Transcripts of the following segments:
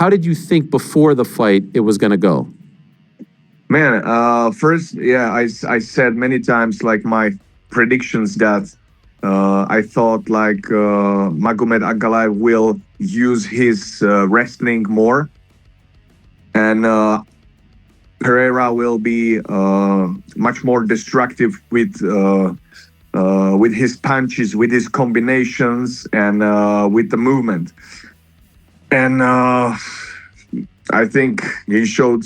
how did you think before the fight it was going to go? Man, first, yeah, I said many times like my predictions that I thought like Magomed Ankalaev will use his wrestling more, and Pereira will be much more destructive with his punches, with his combinations, and with the movement. And I think he showed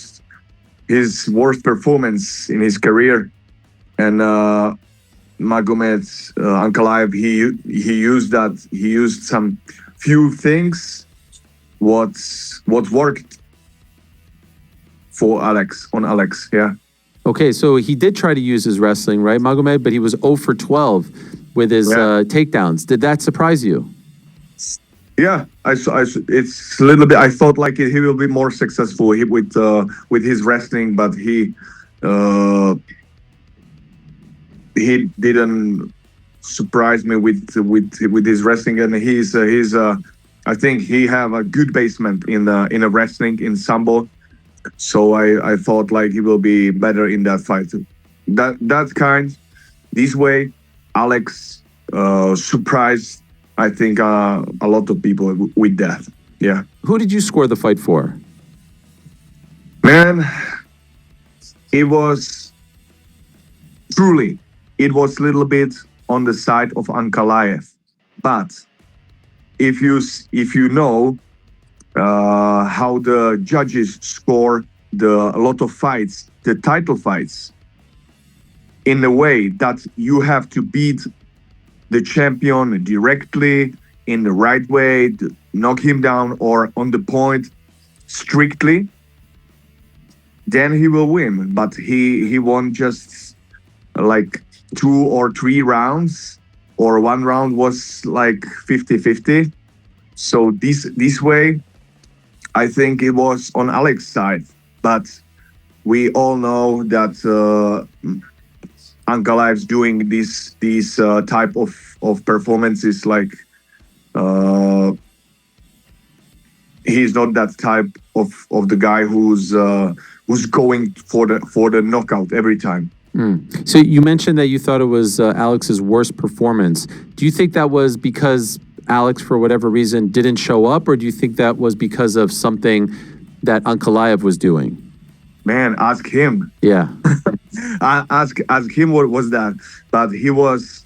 his worst performance in his career. And Magomed Ankalaev, he used that. He used some few things what worked for Alex, yeah. Okay, so he did try to use his wrestling, right, Magomed? But he was 0 for 12 with his takedowns. Did that surprise you? Yeah, it's a little bit. I thought like he will be more successful with his wrestling, but he didn't surprise me with his wrestling, and he's I think he have a good basement in a wrestling in sambo. So I thought like he will be better in that fight. This way, Alex surprised, I think, a lot of people with that. Yeah. Who did you score the fight for? Man, it was a little bit on the side of Ankalaev. But if you know how the judges score a lot of fights, the title fights, in a way that you have to beat the champion directly in the right way, to knock him down or on the point strictly, then he will win. But he won just like 2 or 3 rounds, or 1 round was like 50-50. So this way, I think it was on Alex's side, but we all know that Ankalaev's doing these type of performances. Like he's not that type of the guy who's going for the knockout every time. So you mentioned that you thought it was Alex's worst performance. Do you think that was because Alex, for whatever reason, didn't show up, or do you think that was because of something that Ankalaev was doing? Man, ask him. Yeah. ask him what was that. But he was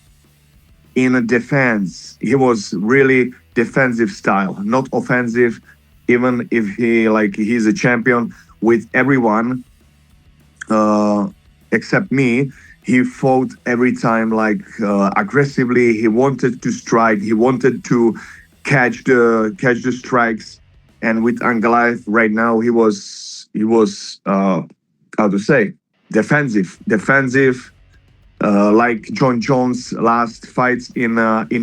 in a defense. He was really defensive style, not offensive. Even if he's a champion with everyone, except me. He fought every time like aggressively. He wanted to strike. He wanted to catch the strikes. And with Ankalaev right now, he was how to say, defensive. Like John Jones' last fights in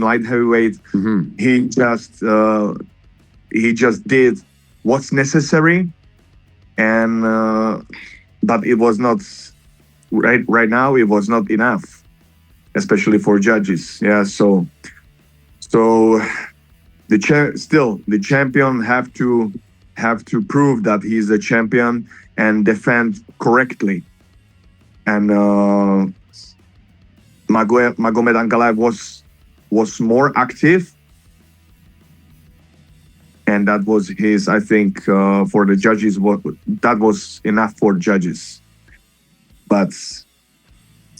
light heavyweight. Mm-hmm. He just did what's necessary, and but it was not. Right now, it was not enough, especially for judges. Yeah, so the champion have to prove that he's a champion and defend correctly. And Magomed Ankalaev was more active, and that was his. I think for the judges, that was enough for judges. But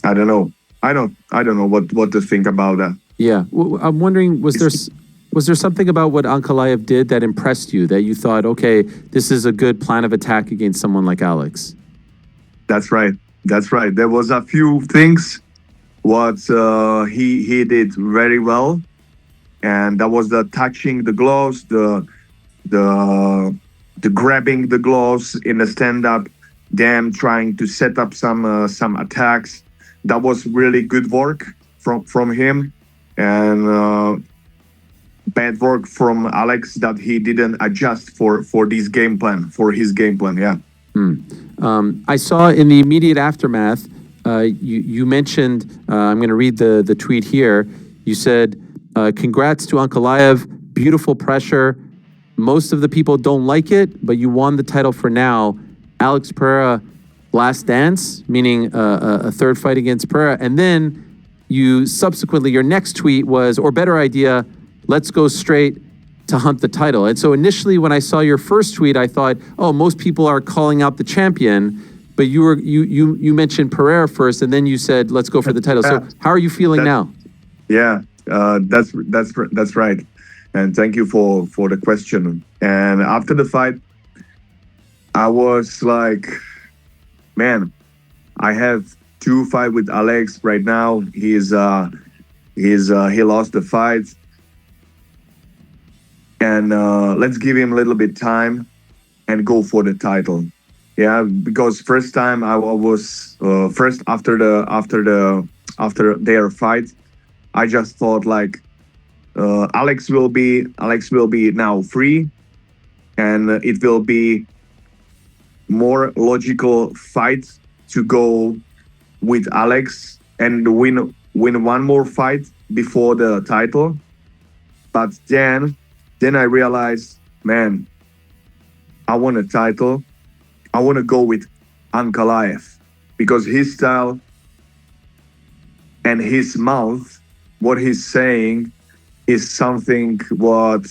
I don't know. I don't know what to think about that. Yeah, well, I'm wondering, was there something about what Ankalaev did that impressed you, that you thought, okay, this is a good plan of attack against someone like Alex? That's right. There was a few things what he did very well, and that was the touching the gloves, the grabbing the gloves in the stand-up, then trying to set up some attacks. That was really good work from him, and bad work from Alex that he didn't adjust for his game plan. Yeah. I saw in the immediate aftermath, you mentioned, I'm going to read the tweet here. You said, congrats to Ankalaev, beautiful pressure. most of the people don't like it, but you won the title for now. Alex Pereira, last dance, meaning a third fight against Pereira. And then you subsequently, your next tweet was, or better idea, let's go straight to hunt the title. And so initially when I saw your first tweet, I thought, oh, most people are calling out the champion, but you mentioned Pereira first, and then you said, let's go for the title. So how are you feeling now? Yeah, that's right. And thank you for the question. And after the fight, I was like, man, I have 2 fights with Alex right now. He lost the fight. And let's give him a little bit time and go for the title. Yeah, because first time I was first after their fight, I just thought like Alex will be now free, and it will be more logical fight to go with Alex and win one more fight before the title. But then I realized, man, I want a title. I want to go with Ankalaev because his style and his mouth, what he's saying is something what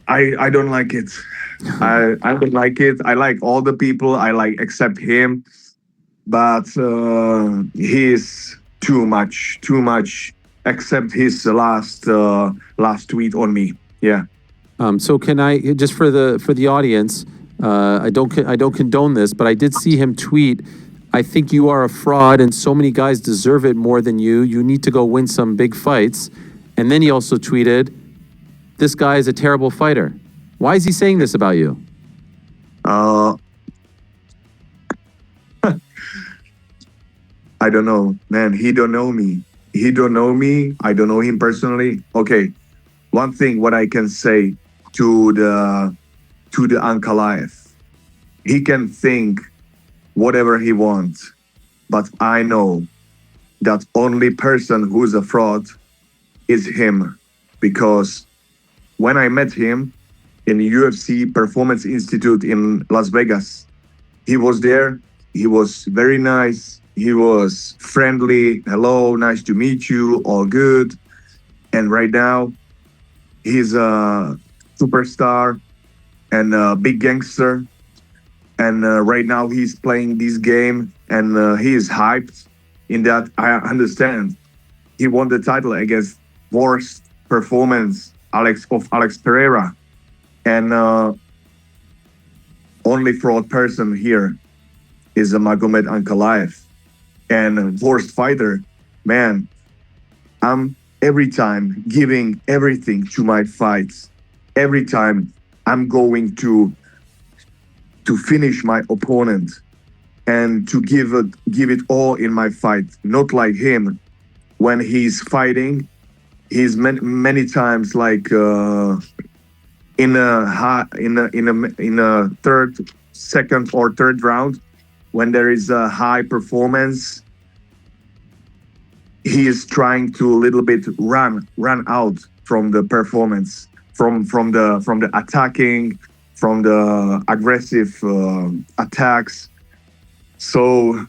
I don't like it. I don't like it. I like all the people. I like except him, but he's too much. Except his last tweet on me. Yeah. So can I just for the audience? I don't condone this, but I did see him tweet, I think you are a fraud and so many guys deserve it more than you. You need to go win some big fights. And then he also tweeted, this guy is a terrible fighter. Why is he saying this about you? I don't know, man. He don't know me. I don't know him personally. Okay. One thing what I can say to the Ankalaev, he can think whatever he wants, but I know that only person who's a fraud is him, because when I met him in UFC Performance Institute in Las Vegas, he was there. He was very nice. He was friendly. Hello, nice to meet you. All good. And right now, he's a superstar and a big gangster. And right now he's playing this game and he is hyped in that. I understand. He won the title against worst performance Alex Pereira. And only fraud person here is a Magomed Ankalaev. And worst fighter, man, I'm every time giving everything to my fights. Every time I'm going to finish my opponent and to give it all in my fight. Not like him. When he's fighting, he's many times like in a second or third round, when there is a high performance, he is trying to a little bit run out from the performance, from the attacking, from the aggressive attacks. So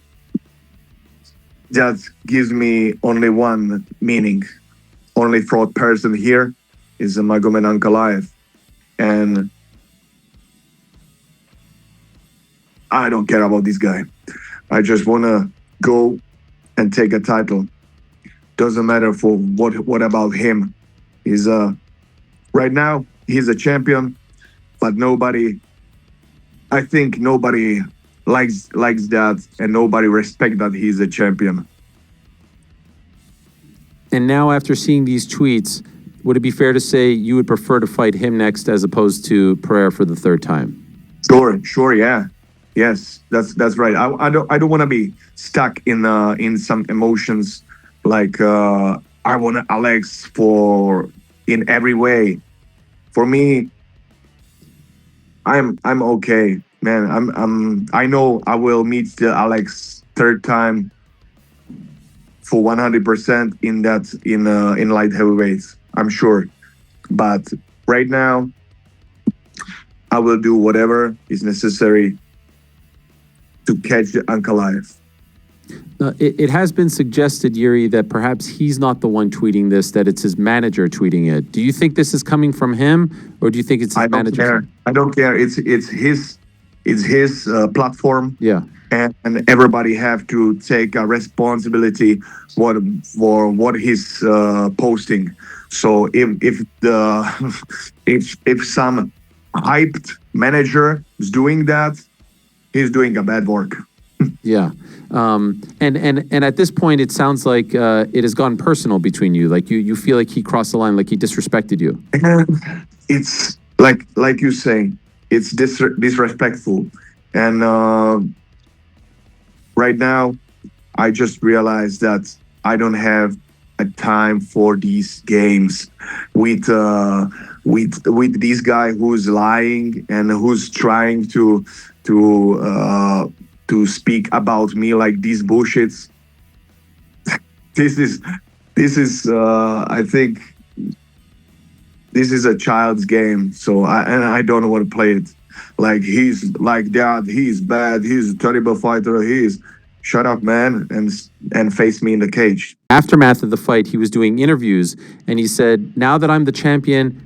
that gives me only one meaning. Only fraud person here is Magomed Ankalaev. And I don't care about this guy. I just want to go and take a title. Doesn't matter for what about him. He's right now he's a champion, but I think nobody likes that, and nobody respects that he's a champion. And now after seeing these tweets, would it be fair to say you would prefer to fight him next as opposed to Pereira for the third time? Sure, yeah. Yes, that's right. I don't want to be stuck in some emotions like I want Alex in every way. For me, I'm okay, man. I know I will meet the Alex third time for 100% in light heavyweights. I'm sure. But right now, I will do whatever is necessary to catch the Ankalaev. It has been suggested, Jiri, that perhaps he's not the one tweeting this, that it's his manager tweeting it. Do you think this is coming from him, or do you think it's his manager? I don't care. It's his platform. Yeah. And everybody have to take a responsibility for what he's posting. So if the if some hyped manager is doing that, he's doing a bad work. Yeah. And at this point, it sounds like it has gone personal between you. Like you feel like he crossed the line, like he disrespected you. It's like you say, it's disrespectful. And right now, I just realized that I don't have a time for these games with this guy who's lying and who's trying to speak about me like these bullshits. This is I think this is a child's game. So I don't want to play it. Like he's like that. He's bad. He's a terrible fighter. Shut up, man, and face me in the cage. Aftermath of the fight, he was doing interviews, and he said, "Now that I'm the champion,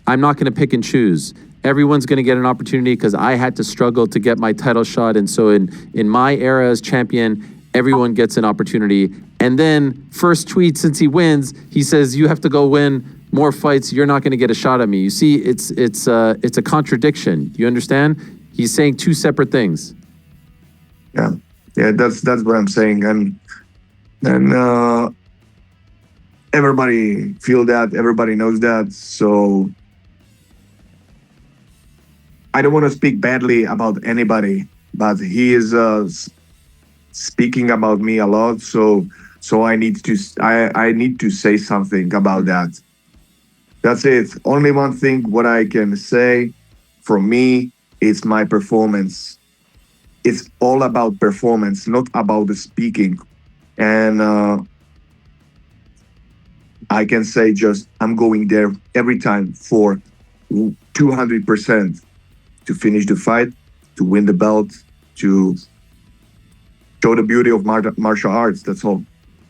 I'm not going to pick and choose. Everyone's going to get an opportunity because I had to struggle to get my title shot. And so in my era as champion, everyone gets an opportunity." And then first tweet since he wins, he says, "You have to go win more fights. You're not going to get a shot at me." You see, it's a contradiction. Do you understand? He's saying two separate things. Yeah, that's what I'm saying. And everybody feel that, everybody knows that. So I don't want to speak badly about anybody, but he is speaking about me a lot. So I need to say something about that. That's it. Only one thing what I can say from me is my performance. It's all about performance, not about the speaking. And I can say just I'm going there every time for 200% to finish the fight, to win the belt, to show the beauty of martial arts. That's all.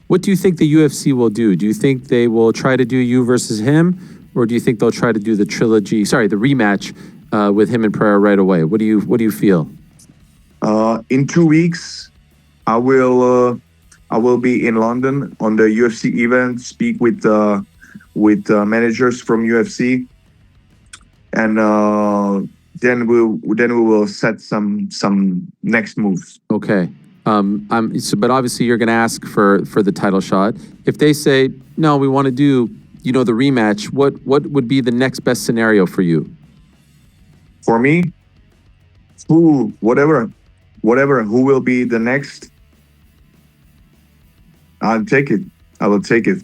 What do you think the UFC will do? Do you think they will try to do you versus him, or do you think they'll try to do the rematch with him and Pereira right away? What do you feel? In 2 weeks, I will be in London on the UFC event, speak with managers from UFC, and then we will set some next moves. Okay. But obviously you're going to ask for the title shot. If they say no, we want to do the rematch, what would be the next best scenario for you? For me, whatever, who will be the next, I'll take it. I will take it.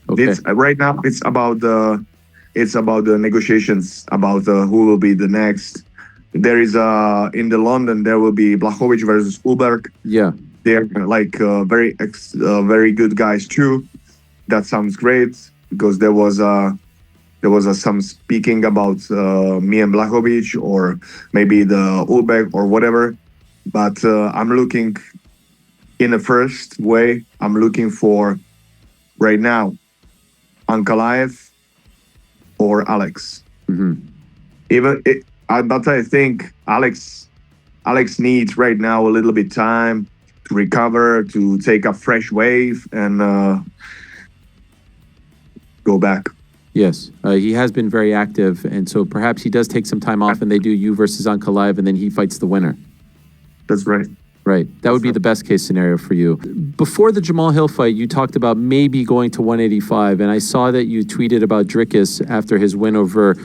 Okay. Right now, it's about the negotiations about who will be the next. There is in the London there will be Blachowicz versus Ulberg. Yeah, they're like very good guys too. That sounds great because there was some speaking about me and Blachowicz or maybe the Ulberg or whatever. But I'm looking in the first way. I'm looking for right now Ankalaev or Alex. Mm-hmm. But I think Alex needs right now a little bit time to recover, to take a fresh wave and go back. Yes, he has been very active, and so perhaps he does take some time off, and they do you versus Ankalaev, and then he fights the winner. That's right. Right. That would be the best case scenario for you. Before the Jamal Hill fight, you talked about maybe going to 185, and I saw that you tweeted about Dricus after his win over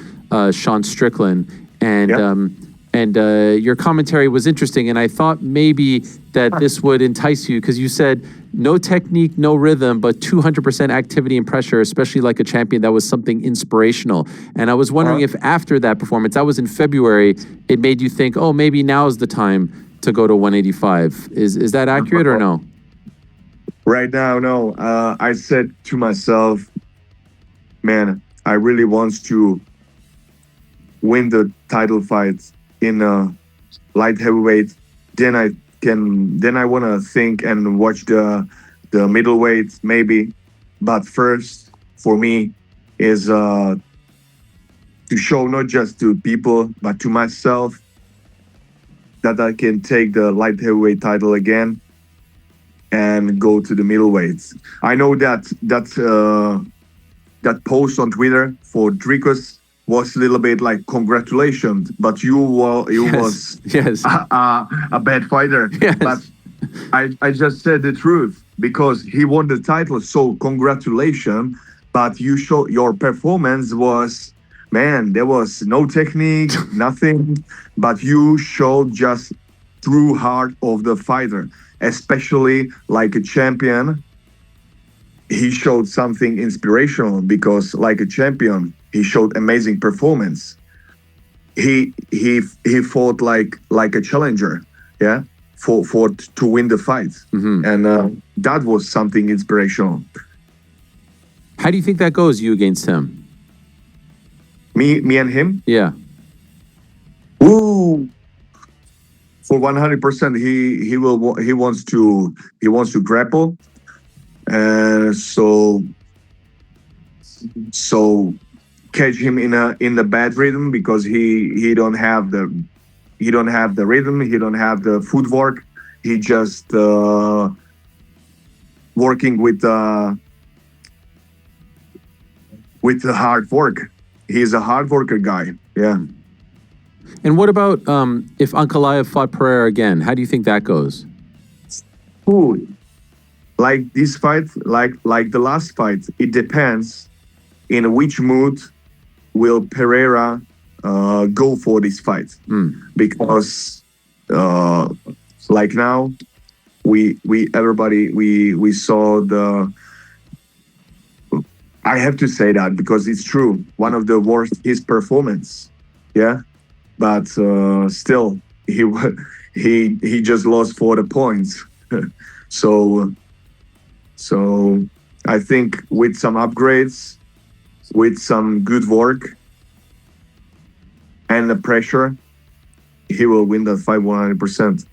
Sean Strickland, and your commentary was interesting, and I thought maybe that this would entice you because you said no technique, no rhythm, but 200% activity and pressure, especially like a champion. That was something inspirational. And I was wondering if after that performance, that was in February, it made you think, oh, maybe now is the time to go to 185. Is that accurate or no? Right now, no. I said to myself, man, I really want to win the title fight in light heavyweight. Then I want to think and watch the middleweight maybe. But first, for me, is to show not just to people but to myself that I can take the light heavyweight title again and go to the middleweights. I know that that post on Twitter for Dricus was a little bit like congratulations, but you was Yes. a bad fighter. Yes. But I just said the truth because he won the title, so congratulations. But your performance was, man, there was no technique, nothing, but you showed just true heart of the fighter, especially like a champion. He showed something inspirational because like a champion, he showed amazing performance. He fought like a challenger, yeah, for to win the fight. And that was something inspirational. How do you think that goes, you against him? Me and him? Yeah. Ooh. For 100%, he wants to grapple, and so catch him in the bad rhythm because he don't have the rhythm, he don't have the footwork. He just working with the hard work. He's a hard worker guy. Yeah. And what about if Ankalaev fought Pereira again? How do you think that goes? Ooh, like this fight, like the last fight, it depends in which mood will Pereira go for this fight. Because like now we saw the, I have to say that because it's true, one of the worst his performance, yeah, but still he just lost for the points. So I think with some upgrades, with some good work and the pressure, he will win that fight 100%.